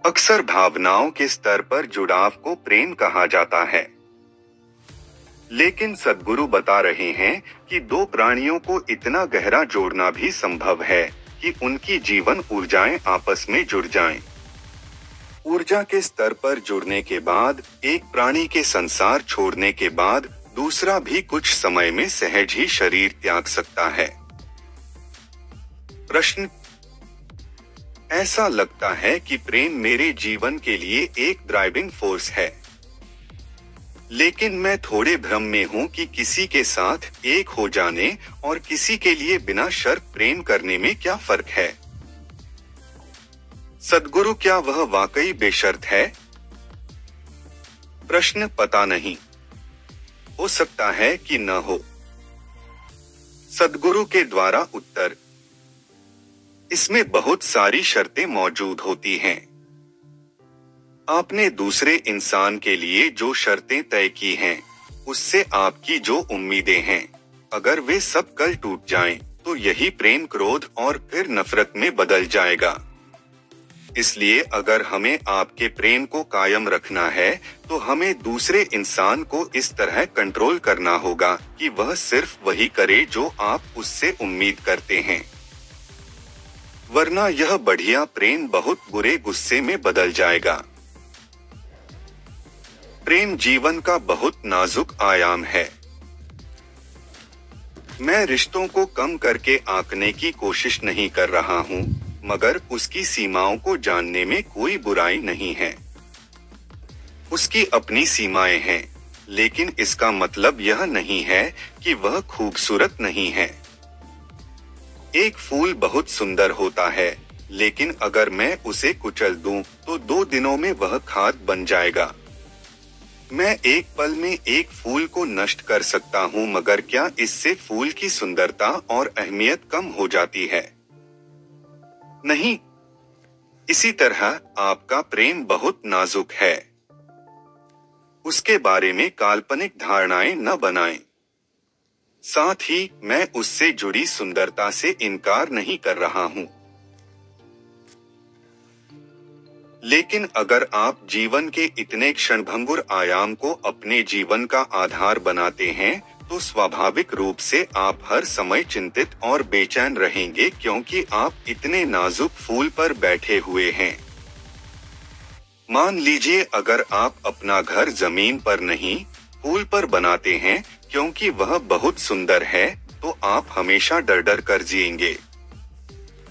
अक्सर भावनाओं के स्तर पर जुड़ाव को प्रेम कहा जाता है, लेकिन सद्गुरु बता रहे हैं कि दो प्राणियों को इतना गहरा जोड़ना भी संभव है कि उनकी जीवन ऊर्जाएं आपस में जुड़ जाएं। ऊर्जा के स्तर पर जुड़ने के बाद एक प्राणी के संसार छोड़ने के बाद दूसरा भी कुछ समय में सहज ही शरीर त्याग सकता है। प्रश्न: ऐसा लगता है कि प्रेम मेरे जीवन के लिए एक ड्राइविंग फोर्स है, लेकिन मैं थोड़े भ्रम में हूं कि किसी के साथ एक हो जाने और किसी के लिए बिना शर्त प्रेम करने में क्या फर्क है। सद्गुरु क्या वह वाकई बेशर्त है? प्रश्न: पता नहीं, हो सकता है कि न हो। सद्गुरु के द्वारा उत्तर: इसमें बहुत सारी शर्तें मौजूद होती हैं। आपने दूसरे इंसान के लिए जो शर्तें तय की हैं, उससे आपकी जो उम्मीदें हैं, अगर वे सब कल टूट जाएं, तो यही प्रेम क्रोध और फिर नफरत में बदल जाएगा। इसलिए अगर हमें आपके प्रेम को कायम रखना है, तो हमें दूसरे इंसान को इस तरह कंट्रोल करना होगा कि वह सिर्फ वही करे जो आप उससे उम्मीद करते हैं, वरना यह बढ़िया प्रेम बहुत बुरे गुस्से में बदल जाएगा। प्रेम जीवन का बहुत नाजुक आयाम है। मैं रिश्तों को कम करके आंकने की कोशिश नहीं कर रहा हूँ, मगर उसकी सीमाओं को जानने में कोई बुराई नहीं है। उसकी अपनी सीमाएं हैं, लेकिन इसका मतलब यह नहीं है कि वह खूबसूरत नहीं है। एक फूल बहुत सुंदर होता है, लेकिन अगर मैं उसे कुचल दूं, तो 2 दिनों में वह खाद बन जाएगा। मैं एक पल में एक फूल को नष्ट कर सकता हूं, मगर क्या इससे फूल की सुंदरता और अहमियत कम हो जाती है? नहीं। इसी तरह आपका प्रेम बहुत नाजुक है। उसके बारे में काल्पनिक धारणाएं न बनाएं। साथ ही मैं उससे जुड़ी सुंदरता से इनकार नहीं कर रहा हूं। लेकिन अगर आप जीवन के इतने क्षणभंगुर आयाम को अपने जीवन का आधार बनाते हैं, तो स्वाभाविक रूप से आप हर समय चिंतित और बेचैन रहेंगे, क्योंकि आप इतने नाजुक फूल पर बैठे हुए हैं। मान लीजिए अगर आप अपना घर जमीन पर नहीं, फूल पर बनाते हैं, क्योंकि वह बहुत सुंदर है, तो आप हमेशा डर डर कर जिएंगे।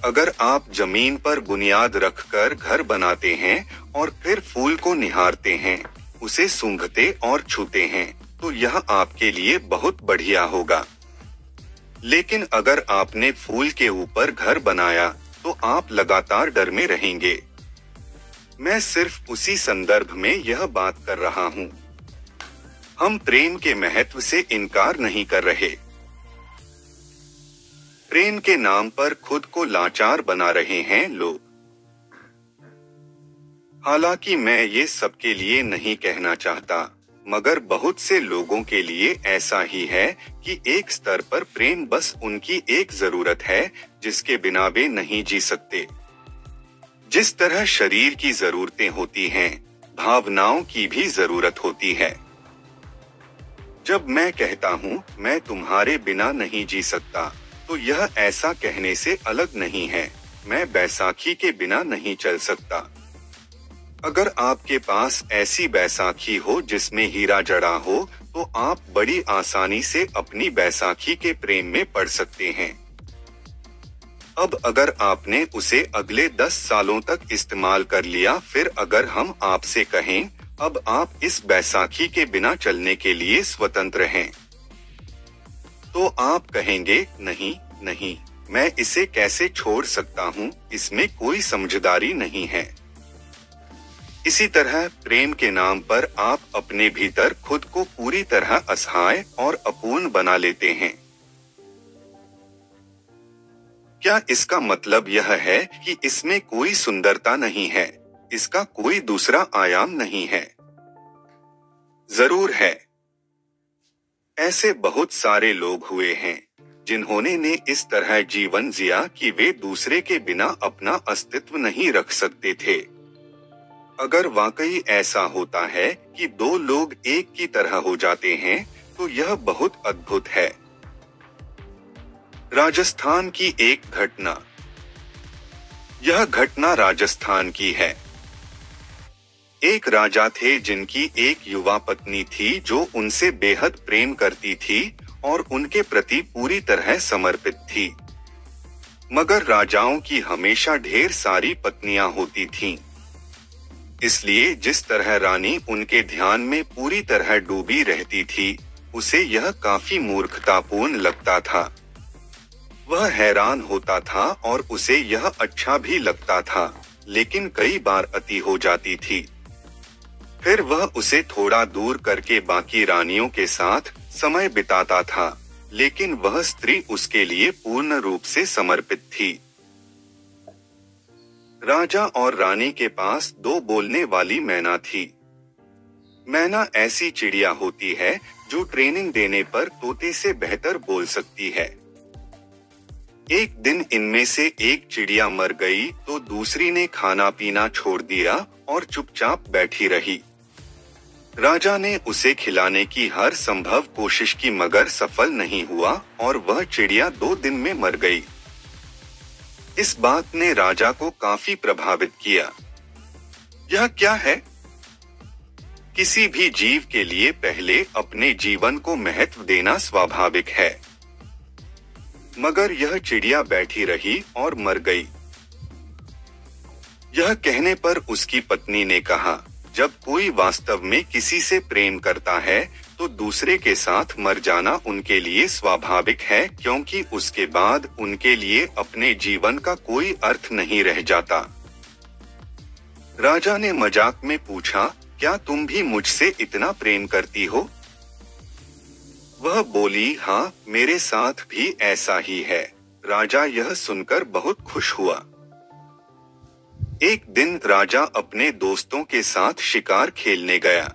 अगर आप जमीन पर बुनियाद रखकर घर बनाते हैं और फिर फूल को निहारते हैं, उसे सूंघते और छूते हैं, तो यह आपके लिए बहुत बढ़िया होगा। लेकिन अगर आपने फूल के ऊपर घर बनाया, तो आप लगातार डर में रहेंगे। मैं सिर्फ उसी संदर्भ में यह बात कर रहा हूँ। हम प्रेम के महत्व से इनकार नहीं कर रहे। प्रेम के नाम पर खुद को लाचार बना रहे हैं लोग। हालांकि मैं ये सबके लिए नहीं कहना चाहता, मगर बहुत से लोगों के लिए ऐसा ही है कि एक स्तर पर प्रेम बस उनकी एक जरूरत है, जिसके बिना वे नहीं जी सकते। जिस तरह शरीर की जरूरतें होती हैं, भावनाओं की भी जरूरत होती है। जब मैं कहता हूँ मैं तुम्हारे बिना नहीं जी सकता, तो यह ऐसा कहने से अलग नहीं है मैं बैसाखी के बिना नहीं चल सकता। अगर आपके पास ऐसी बैसाखी हो जिसमें हीरा जड़ा हो, तो आप बड़ी आसानी से अपनी बैसाखी के प्रेम में पड़ सकते हैं। अब अगर आपने उसे अगले 10 सालों तक इस्तेमाल कर लिया, फिर अगर हम आपसे कहें अब आप इस बैसाखी के बिना चलने के लिए स्वतंत्र हैं, तो आप कहेंगे नहीं नहीं, मैं इसे कैसे छोड़ सकता हूँ, इसमें कोई समझदारी नहीं है। इसी तरह प्रेम के नाम पर आप अपने भीतर खुद को पूरी तरह असहाय और अपूर्ण बना लेते हैं। क्या इसका मतलब यह है कि इसमें कोई सुंदरता नहीं है, इसका कोई दूसरा आयाम नहीं है? जरूर है। ऐसे बहुत सारे लोग हुए हैं जिन्होंने ने इस तरह जीवन जिया कि वे दूसरे के बिना अपना अस्तित्व नहीं रख सकते थे। अगर वाकई ऐसा होता है कि दो लोग एक की तरह हो जाते हैं, तो यह बहुत अद्भुत है। राजस्थान की एक घटना। यह घटना राजस्थान की है। एक राजा थे जिनकी एक युवा पत्नी थी जो उनसे बेहद प्रेम करती थी और उनके प्रति पूरी तरह समर्पित थी। मगर राजाओं की हमेशा ढेर सारी पत्नियां होती थीं। इसलिए जिस तरह रानी उनके ध्यान में पूरी तरह डूबी रहती थी, उसे यह काफी मूर्खतापूर्ण लगता था। वह हैरान होता था और उसे यह अच्छा भी लगता था, लेकिन कई बार अति हो जाती थी। फिर वह उसे थोड़ा दूर करके बाकी रानियों के साथ समय बिताता था, लेकिन वह स्त्री उसके लिए पूर्ण रूप से समर्पित थी। राजा और रानी के पास दो बोलने वाली मैना थी। मैना ऐसी चिड़िया होती है जो ट्रेनिंग देने पर तोते से बेहतर बोल सकती है। एक दिन इनमें से एक चिड़िया मर गई तो दूसरी ने खाना पीना छोड़ दिया और चुपचाप बैठी रही। राजा ने उसे खिलाने की हर संभव कोशिश की मगर सफल नहीं हुआ और वह चिड़िया 2 दिन में मर गई। इस बात ने राजा को काफी प्रभावित किया। यह क्या है? किसी भी जीव के लिए पहले अपने जीवन को महत्व देना स्वाभाविक है। मगर यह चिड़िया बैठी रही और मर गई। यह कहने पर उसकी पत्नी ने कहा, जब कोई वास्तव में किसी से प्रेम करता है तो दूसरे के साथ मर जाना उनके लिए स्वाभाविक है, क्योंकि उसके बाद उनके लिए अपने जीवन का कोई अर्थ नहीं रह जाता। राजा ने मजाक में पूछा, क्या तुम भी मुझसे इतना प्रेम करती हो? वह बोली, हाँ, मेरे साथ भी ऐसा ही है। राजा यह सुनकर बहुत खुश हुआ। एक दिन राजा अपने दोस्तों के साथ शिकार खेलने गया।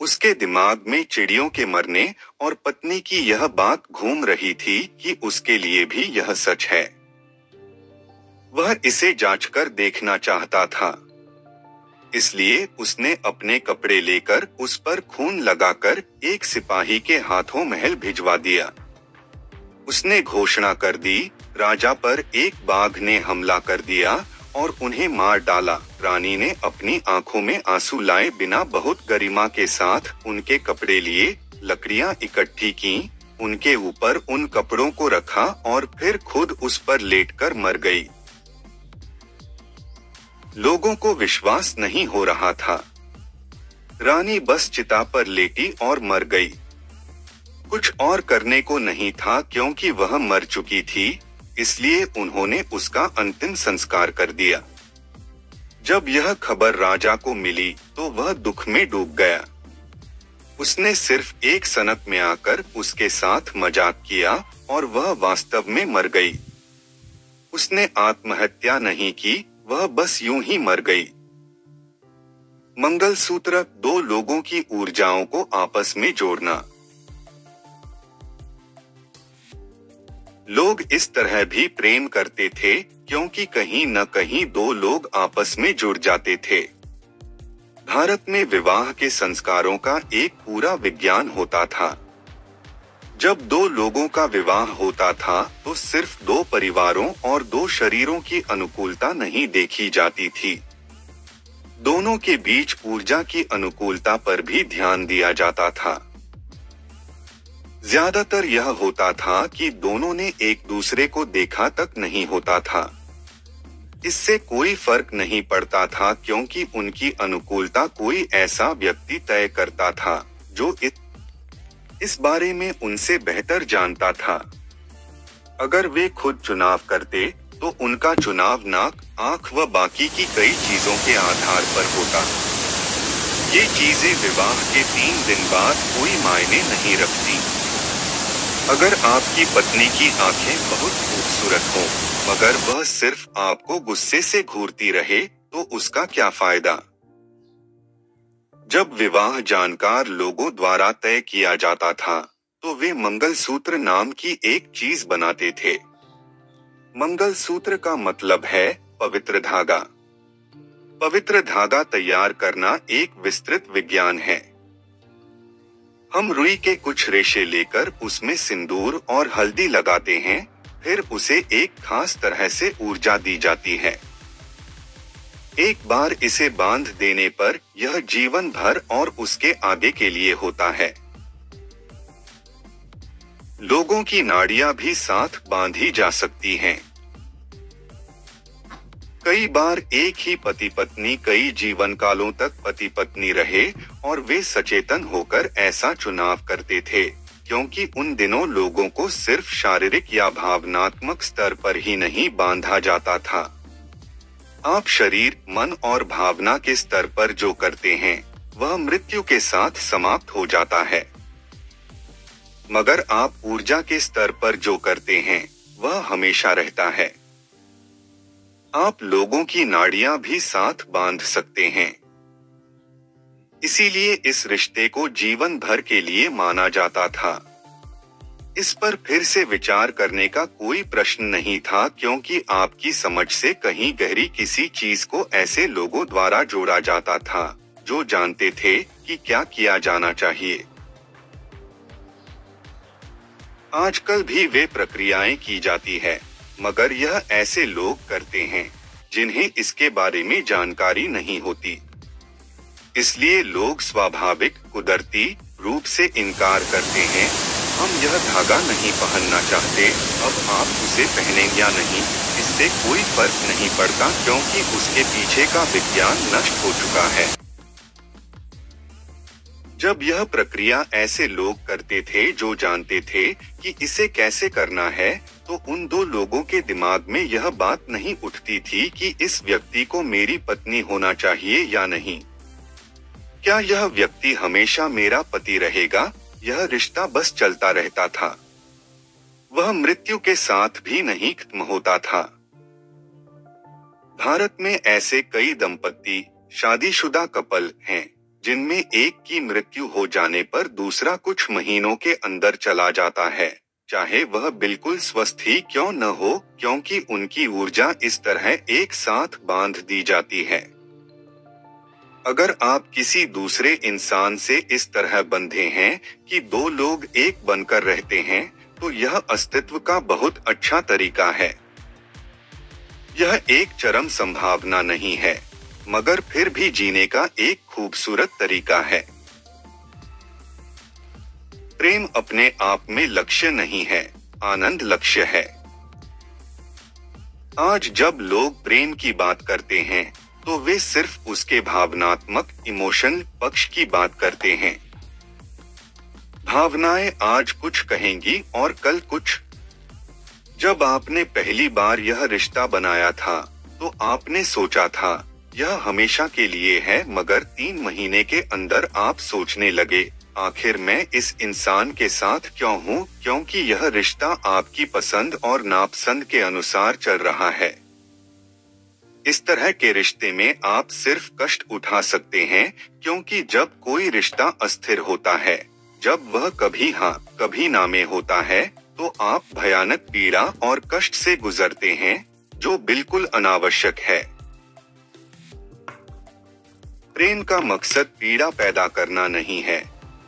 उसके दिमाग में चिड़ियों के मरने और पत्नी की यह बात घूम रही थी कि उसके लिए भी यह सच है। वह इसे जांचकर देखना चाहता था। इसलिए उसने अपने कपड़े लेकर उस पर खून लगाकर एक सिपाही के हाथों महल भिजवा दिया। उसने घोषणा कर दी, राजा पर एक बाघ ने हमला कर दिया और उन्हें मार डाला। रानी ने अपनी आंखों में आंसू लाए बिना बहुत गरिमा के साथ उनके कपड़े लिए, लकड़ियां इकट्ठी की, उनके ऊपर उन कपड़ों को रखा और फिर खुद उस पर लेटकर मर गई। लोगों को विश्वास नहीं हो रहा था। रानी बस चिता पर लेटी और मर गई। कुछ और करने को नहीं था क्योंकि वह मर चुकी थी, इसलिए उन्होंने उसका अंतिम संस्कार कर दिया। जब यह खबर राजा को मिली तो वह दुख में डूब गया। उसने सिर्फ एक सनक में आकर उसके साथ मजाक किया और वह वास्तव में मर गई। उसने आत्महत्या नहीं की, वह बस यूं ही मर गई। मंगलसूत्र, दो लोगों की ऊर्जाओं को आपस में जोड़ना। लोग इस तरह भी प्रेम करते थे क्योंकि कहीं न कहीं दो लोग आपस में जुड़ जाते थे। भारत में विवाह के संस्कारों का एक पूरा विज्ञान होता था। जब दो लोगों का विवाह होता था तो सिर्फ दो परिवारों और दो शरीरों की अनुकूलता नहीं देखी जाती थी। दोनों के बीच ऊर्जा की अनुकूलता पर भी ध्यान दिया जाता था। ज्यादातर यह होता था कि दोनों ने एक दूसरे को देखा तक नहीं होता था। इससे कोई फर्क नहीं पड़ता था क्योंकि उनकी अनुकूलता कोई ऐसा व्यक्ति तय करता था जो इस बारे में उनसे बेहतर जानता था। अगर वे खुद चुनाव करते तो उनका चुनाव नाक, आंख व बाकी की कई चीजों के आधार पर होता। ये चीजें विवाह के 3 दिन बाद कोई मायने नहीं रखती। अगर आपकी पत्नी की आंखें बहुत खूबसूरत हों, मगर वह सिर्फ आपको गुस्से से घूरती रहे, तो उसका क्या फायदा? जब विवाह जानकार लोगों द्वारा तय किया जाता था, तो वे मंगलसूत्र नाम की एक चीज बनाते थे। मंगलसूत्र का मतलब है पवित्र धागा। पवित्र धागा तैयार करना एक विस्तृत विज्ञान है। हम रुई के कुछ रेशे लेकर उसमें सिंदूर और हल्दी लगाते हैं, फिर उसे एक खास तरह से ऊर्जा दी जाती है। एक बार इसे बांध देने पर यह जीवन भर और उसके आगे के लिए होता है। लोगों की नाड़ियां भी साथ बांधी जा सकती हैं। कई बार एक ही पति पत्नी कई जीवन कालों तक पति पत्नी रहे और वे सचेतन होकर ऐसा चुनाव करते थे, क्योंकि उन दिनों लोगों को सिर्फ शारीरिक या भावनात्मक स्तर पर ही नहीं बांधा जाता था। आप शरीर, मन और भावना के स्तर पर जो करते हैं वह मृत्यु के साथ समाप्त हो जाता है, मगर आप ऊर्जा के स्तर पर जो करते हैं वह हमेशा रहता है। आप लोगों की नाड़ियां भी साथ बांध सकते हैं। इसीलिए इस रिश्ते को जीवन भर के लिए माना जाता था। इस पर फिर से विचार करने का कोई प्रश्न नहीं था, क्योंकि आपकी समझ से कहीं गहरी किसी चीज को ऐसे लोगों द्वारा जोड़ा जाता था जो जानते थे कि क्या किया जाना चाहिए। आजकल भी वे प्रक्रियाएं की जाती है, मगर यह ऐसे लोग करते हैं जिन्हें इसके बारे में जानकारी नहीं होती। इसलिए लोग स्वाभाविक कुदरती रूप से इनकार करते हैं। हम यह धागा नहीं पहनना चाहते, अब आप उसे पहनें या नहीं, इससे कोई फर्क नहीं पड़ता, क्योंकि उसके पीछे का विज्ञान नष्ट हो चुका है। जब यह प्रक्रिया ऐसे लोग करते थे जो जानते थे कि इसे कैसे करना है, तो उन दो लोगों के दिमाग में यह बात नहीं उठती थी कि इस व्यक्ति को मेरी पत्नी होना चाहिए या नहीं। क्या यह व्यक्ति हमेशा मेरा पति रहेगा? यह रिश्ता बस चलता रहता था। वह मृत्यु के साथ भी नहीं खत्म होता था। भारत में ऐसे कई दंपति, शादीशुदा कपल हैं जिनमें एक की मृत्यु हो जाने पर दूसरा कुछ महीनों के अंदर चला जाता है, चाहे वह बिल्कुल स्वस्थ ही क्यों न हो, क्योंकि उनकी ऊर्जा इस तरह एक साथ बांध दी जाती है। अगर आप किसी दूसरे इंसान से इस तरह बंधे हैं कि दो लोग एक बनकर रहते हैं, तो यह अस्तित्व का बहुत अच्छा तरीका है। यह एक चरम संभावना नहीं है, मगर फिर भी जीने का एक खूबसूरत तरीका है। प्रेम अपने आप में लक्ष्य नहीं है, आनंद लक्ष्य है। आज जब लोग प्रेम की बात करते हैं तो वे सिर्फ उसके भावनात्मक इमोशनल पक्ष की बात करते हैं। भावनाएं आज कुछ कहेंगी और कल कुछ। जब आपने पहली बार यह रिश्ता बनाया था तो आपने सोचा था यह हमेशा के लिए है, मगर 3 महीने के अंदर आप सोचने लगे, आखिर मैं इस इंसान के साथ क्यों हूँ, क्योंकि यह रिश्ता आपकी पसंद और नापसंद के अनुसार चल रहा है। इस तरह के रिश्ते में आप सिर्फ कष्ट उठा सकते हैं, क्योंकि जब कोई रिश्ता अस्थिर होता है, जब वह कभी हाँ कभी ना में होता है, तो आप भयानक पीड़ा और कष्ट से गुजरते हैं, जो बिल्कुल अनावश्यक है। प्रेम का मकसद पीड़ा पैदा करना नहीं है,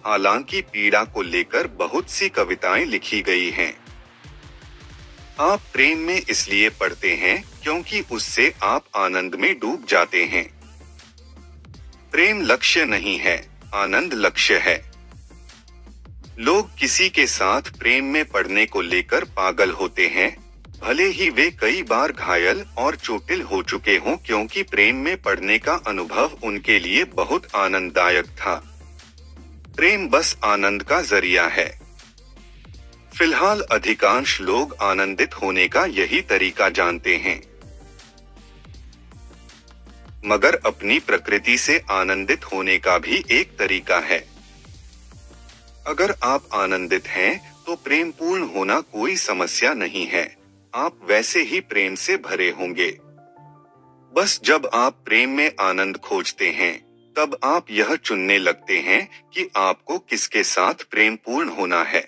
हालांकि पीड़ा को लेकर बहुत सी कविताएं लिखी गई हैं। आप प्रेम में इसलिए पड़ते हैं क्योंकि उससे आप आनंद में डूब जाते हैं। प्रेम लक्ष्य नहीं है, आनंद लक्ष्य है। लोग किसी के साथ प्रेम में पड़ने को लेकर पागल होते हैं, भले ही वे कई बार घायल और चोटिल हो चुके हों, क्योंकि प्रेम में पड़ने का अनुभव उनके लिए बहुत आनंददायक था। प्रेम बस आनंद का जरिया है। फिलहाल अधिकांश लोग आनंदित होने का यही तरीका जानते हैं, मगर अपनी प्रकृति से आनंदित होने का भी एक तरीका है। अगर आप आनंदित हैं तो प्रेम पूर्ण होना कोई समस्या नहीं है, आप वैसे ही प्रेम से भरे होंगे। बस जब आप प्रेम में आनंद खोजते हैं, तब आप यह चुनने लगते हैं कि आपको किसके साथ प्रेम पूर्ण होना है।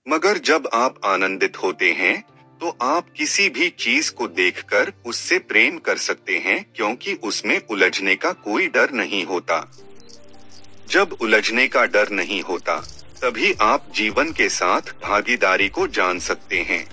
मगर जब आप आनंदित होते हैं तो आप किसी भी चीज को देखकर उससे प्रेम कर सकते हैं, क्योंकि उसमें उलझने का कोई डर नहीं होता। जब उलझने का डर नहीं होता, तभी आप जीवन के साथ भागीदारी को जान सकते हैं।